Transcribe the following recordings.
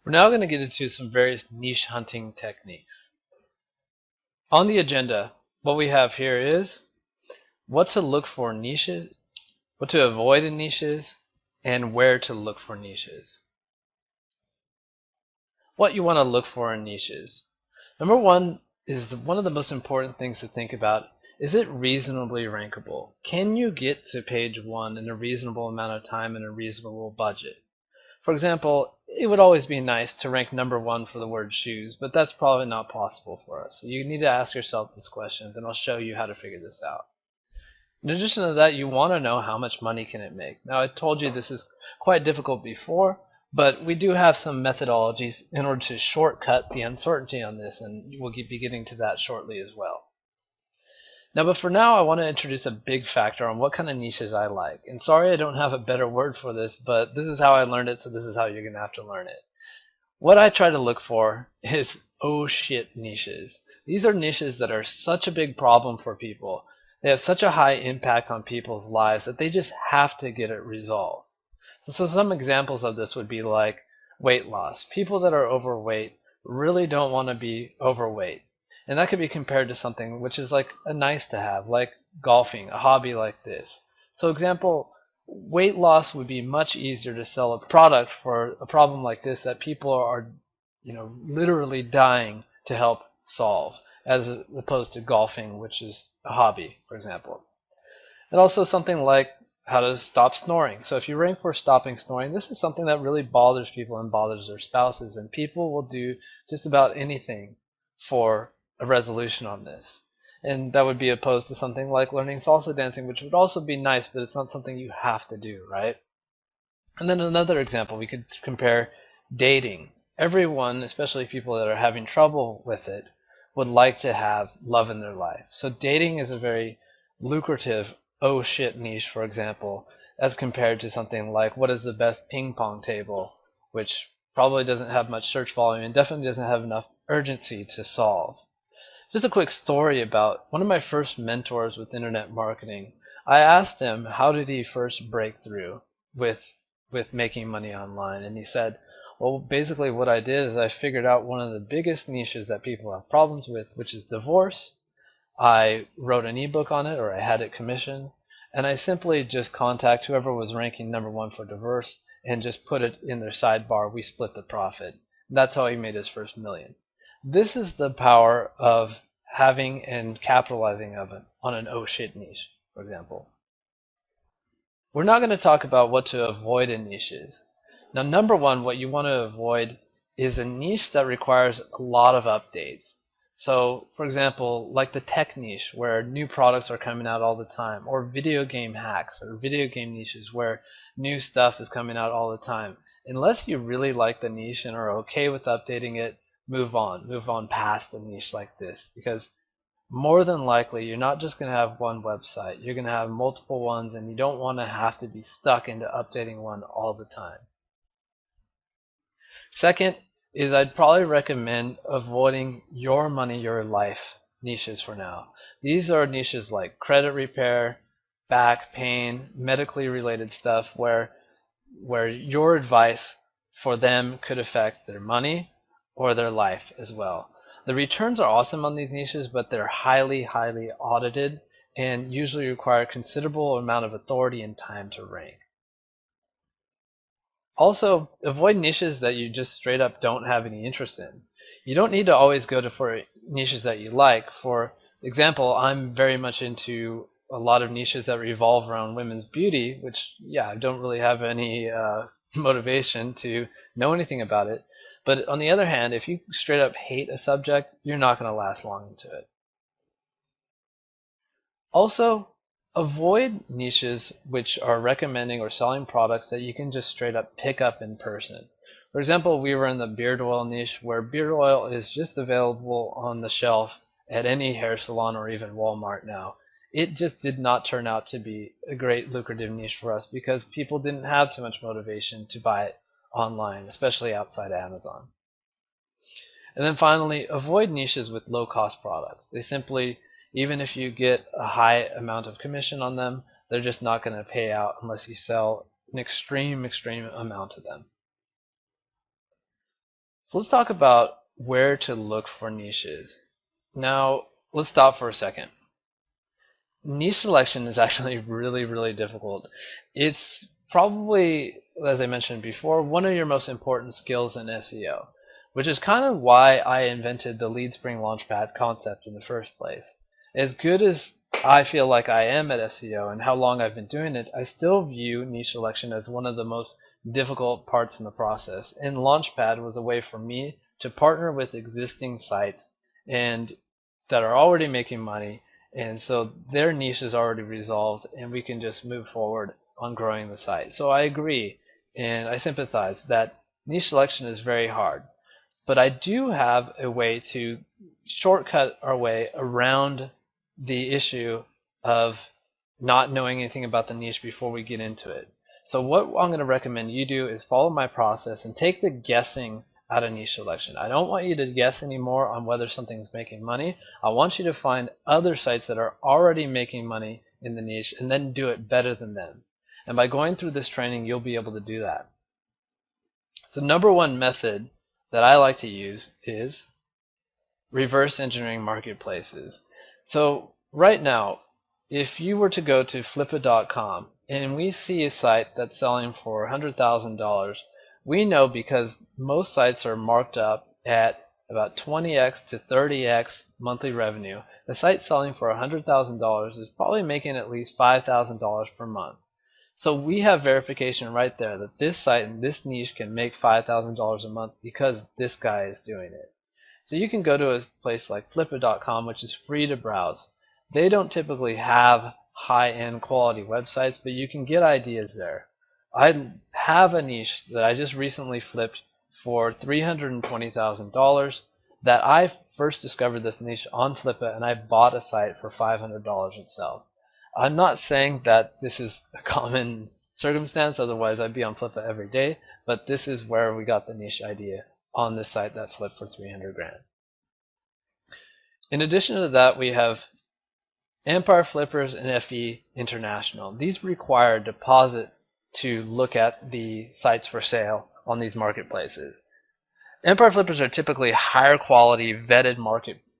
We're now going to get into some various niche hunting techniques. On the agenda, what we have here is what to look for in niches, what to avoid in niches, and where to look for niches. What you want to look for in niches. Number one is one of the most important things to think about. Is it reasonably rankable? Can you get to page one in a reasonable amount of time and a reasonable budget? For example, it would always be nice to rank number one for the word shoes, but that's probably not possible for us. So you need to ask yourself these questions, and I'll show you how to figure this out. In addition to that, you want to know how much money can it make. Now, I told you this is quite difficult before, but we do have some methodologies in order to shortcut the uncertainty on this, and we'll be getting to that shortly as well. Now, but for now, I want to introduce a big factor on what kind of niches I like. And sorry I don't have a better word for this, but this is how I learned it, so this is how you're going to have to learn it. What I try to look for is oh shit niches. These are niches that are such a big problem for people. They have such a high impact on people's lives that they just have to get it resolved. So some examples of this would be like weight loss. People that are overweight really don't want to be overweight. And that could be compared to something which is like a nice to have, like golfing, a hobby like this. So example, weight loss would be much easier to sell a product for a problem like this that people are, literally dying to help solve, as opposed to golfing, which is a hobby, for example. And also something like how to stop snoring. So if you rank for stopping snoring, this is something that really bothers people and bothers their spouses, and people will do just about anything for a resolution on this. And that would be opposed to something like learning salsa dancing, which would also be nice, but it's not something you have to do, right? And then another example, we could compare dating. Everyone, especially people that are having trouble with it, would like to have love in their life. So dating is a very lucrative oh shit niche, for example, as compared to something like what is the best ping pong table, which probably doesn't have much search volume and definitely doesn't have enough urgency to solve. Just a quick story about one of my first mentors with internet marketing. I asked him how did he first break through with with making money online, and he said, well, basically what I did is I figured out one of the biggest niches that people have problems with, which is divorce. I wrote an ebook on it, or I had it commissioned, and I simply just contact whoever was ranking number one for divorce and just put it in their sidebar. We split the profit. That's how he made his first million. This is the power of having and capitalizing of it on an oh shit niche, for example. We're not going to talk about what to avoid in niches. Now, number one, what you want to avoid is a niche that requires a lot of updates. So, for example, like the tech niche where new products are coming out all the time, or video game hacks or video game niches where new stuff is coming out all the time. Unless you really like the niche and are okay with updating it, move on. Move on past a niche like this, because more than likely you're not just going to have one website. You're going to have multiple ones, and you don't want to have to be stuck into updating one all the time. Second is I'd probably recommend avoiding your money, your life niches for now. These are niches like credit repair, back pain, medically related stuff where your advice for them could affect their money or their life as well. The returns are awesome on these niches, but they're highly, highly audited and usually require considerable amount of authority and time to rank. Also, avoid niches that you just straight up don't have any interest in. You don't need to always go to for niches that you like. For example, I'm very much into a lot of niches that revolve around women's beauty, which, yeah, I don't really have any motivation to know anything about it. But on the other hand, if you straight up hate a subject, you're not going to last long into it. Also, avoid niches which are recommending or selling products that you can just straight up pick up in person. For example, we were in the beard oil niche where beard oil is just available on the shelf at any hair salon or even Walmart now. It just did not turn out to be a great lucrative niche for us because people didn't have too much motivation to buy it online, especially outside Amazon. And then finally, avoid niches with low cost products. They simply, even if you get a high amount of commission on them, they're just not going to pay out unless you sell an extreme amount of them. So let's talk about where to look for niches. Now, let's stop for a second. Niche selection is actually really, really difficult. It's probably, as I mentioned before, one of your most important skills in SEO, which is kind of why I invented the Lead Spring Launchpad concept in the first place. As good as I feel like I am at SEO and how long I've been doing it, I still view niche selection as one of the most difficult parts in the process. And Launchpad was a way for me to partner with existing sites and that are already making money, and so their niche is already resolved and we can just move forward on growing the site. So I agree and I sympathize that niche selection is very hard, but I do have a way to shortcut our way around the issue of not knowing anything about the niche before we get into it. So what I'm going to recommend you do is follow my process and take the guessing out of niche selection. I don't want you to guess anymore on whether something's making money. I want you to find other sites that are already making money in the niche and then do it better than them. And by going through this training, you'll be able to do that. So number one method that I like to use is reverse engineering marketplaces. So right now, if you were to go to flippa.com and we see a site that's selling for $100,000, we know because most sites are marked up at about 20x to 30x monthly revenue, the site selling for $100,000 is probably making at least $5,000 per month. So we have verification right there that this site and this niche can make $5,000 a month because this guy is doing it. So you can go to a place like flippa.com, which is free to browse. They don't typically have high-end quality websites, but you can get ideas there. I have a niche that I just recently flipped for $320,000 that I first discovered this niche on Flippa, and I bought a site for $500 itself. I'm not saying that this is a common circumstance, otherwise I'd be on Flippa every day, but this is where we got the niche idea on this site that flipped for 300 grand. In addition to that, we have Empire Flippers and FE International. These require a deposit to look at the sites for sale on these marketplaces. Empire Flippers are typically higher quality, vetted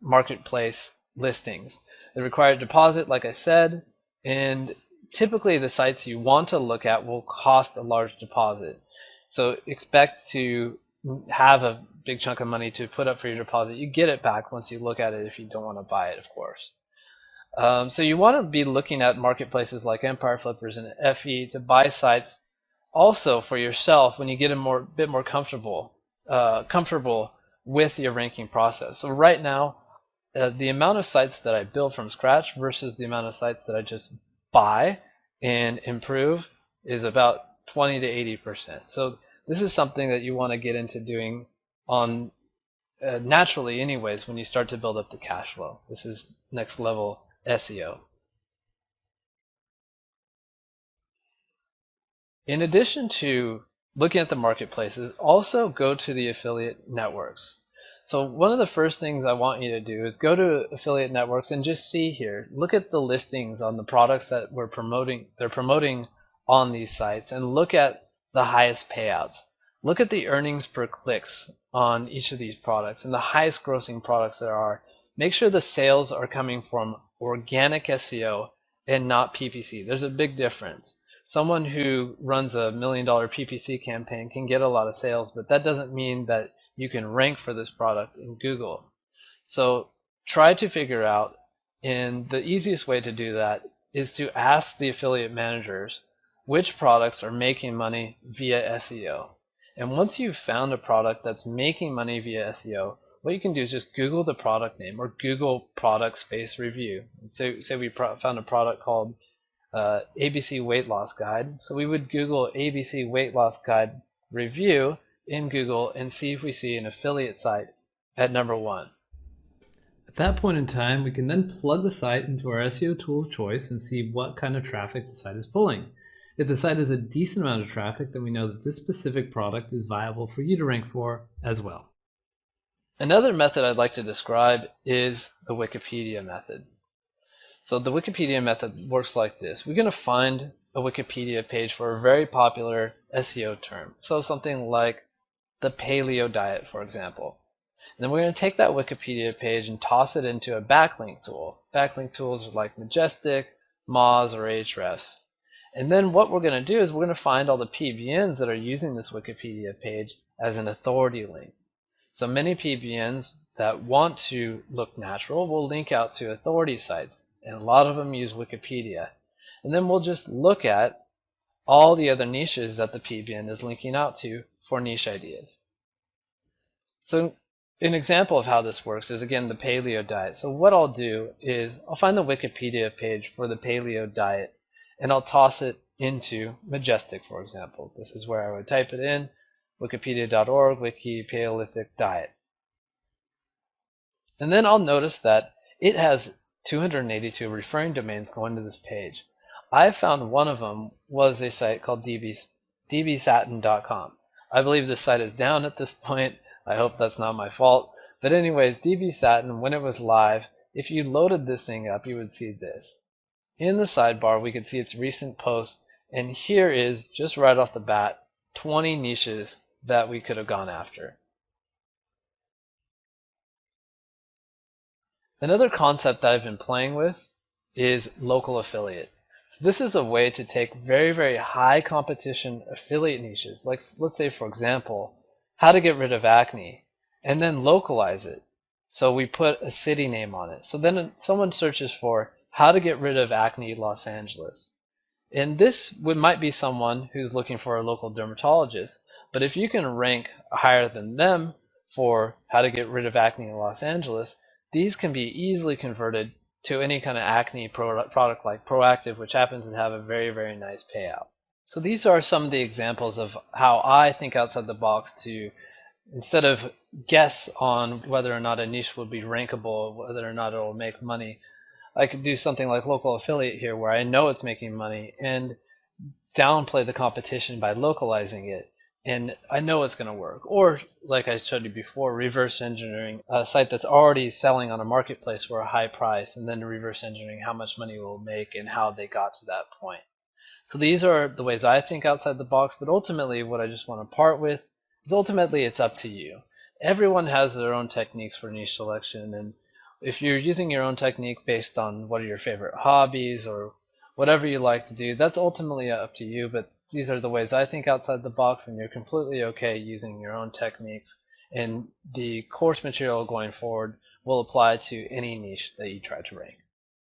marketplace listings. They require a deposit, like I said, and typically the sites you want to look at will cost a large deposit. So expect to have a big chunk of money to put up for your deposit. You get it back once you look at it if you don't want to buy it, of course. So you want to be looking at marketplaces like Empire Flippers and FE to buy sites also for yourself when you get a bit more comfortable with your ranking process. So right now, the amount of sites that I build from scratch versus the amount of sites that I just buy and improve is about 20 to 80%. So this is something that you want to get into doing on naturally anyways when you start to build up the cash flow. This is next level SEO. In addition to looking at the marketplaces, also go to the affiliate networks. So one of the first things I want you to do is go to affiliate networks and just see here, look at the listings on the products that they're promoting on these sites, and look at the highest payouts. Look at the earnings per clicks on each of these products and the highest grossing products there are. Make sure the sales are coming from organic SEO and not PPC. There's a big difference. Someone who runs a $1 million PPC campaign can get a lot of sales, but that doesn't mean that you can rank for this product in Google. So try to figure out, and the easiest way to do that is to ask the affiliate managers which products are making money via SEO. And once you've found a product that's making money via SEO, what you can do is just Google the product name or Google product space review. Say we found a product called ABC Weight Loss Guide. So we would Google ABC Weight Loss Guide review in Google and see if we see an affiliate site at number 1. At that point in time, we can then plug the site into our SEO tool of choice and see what kind of traffic the site is pulling. If the site has a decent amount of traffic, then we know that this specific product is viable for you to rank for as well. Another method I'd like to describe is the Wikipedia method. So the Wikipedia method works like this. We're going to find a Wikipedia page for a very popular SEO term. So something like the paleo diet, for example. And then we're going to take that Wikipedia page and toss it into a backlink tool. Backlink tools are like Majestic, Moz, or Ahrefs. And then what we're going to do is we're going to find all the PBNs that are using this Wikipedia page as an authority link. So many PBNs that want to look natural will link out to authority sites, and a lot of them use Wikipedia. And then we'll just look at all the other niches that the PBN is linking out to for niche ideas. So an example of how this works is, again, the paleo diet. So what I'll do is I'll find the Wikipedia page for the paleo diet, and I'll toss it into Majestic, for example. This is where I would type it in, wikipedia.org, wiki paleolithic diet. And then I'll notice that it has 282 referring domains going to this page. I found one of them was a site called dbsatin.com. I believe this site is down at this point. I hope that's not my fault. But anyways, dbsatin, when it was live, if you loaded this thing up, you would see this. In the sidebar, we could see its recent posts, and here is, just right off the bat, 20 niches that we could have gone after. Another concept that I've been playing with is local affiliate. So this is a way to take very, very high competition affiliate niches, like let's say, for example, how to get rid of acne, and then localize it. So we put a city name on it. So then someone searches for how to get rid of acne Los Angeles. And this might be someone who's looking for a local dermatologist, but if you can rank higher than them for how to get rid of acne in Los Angeles, these can be easily converted to any kind of acne product like Proactive, which happens to have a very, very nice payout. So these are some of the examples of how I think outside the box to, instead of guess on whether or not a niche will be rankable, whether or not it will make money, I could do something like local affiliate here where I know it's making money and downplay the competition by localizing it. And I know it's going to work. Or, like I showed you before, reverse engineering a site that's already selling on a marketplace for a high price, and then reverse engineering how much money it will make and how they got to that point. So these are the ways I think outside the box, but ultimately what I just want to part with is ultimately it's up to you. Everyone has their own techniques for niche selection, and if you're using your own technique based on what are your favorite hobbies or whatever you like to do, that's ultimately up to you, but these are the ways I think outside the box, and you're completely okay using your own techniques, and the course material going forward will apply to any niche that you try to rank.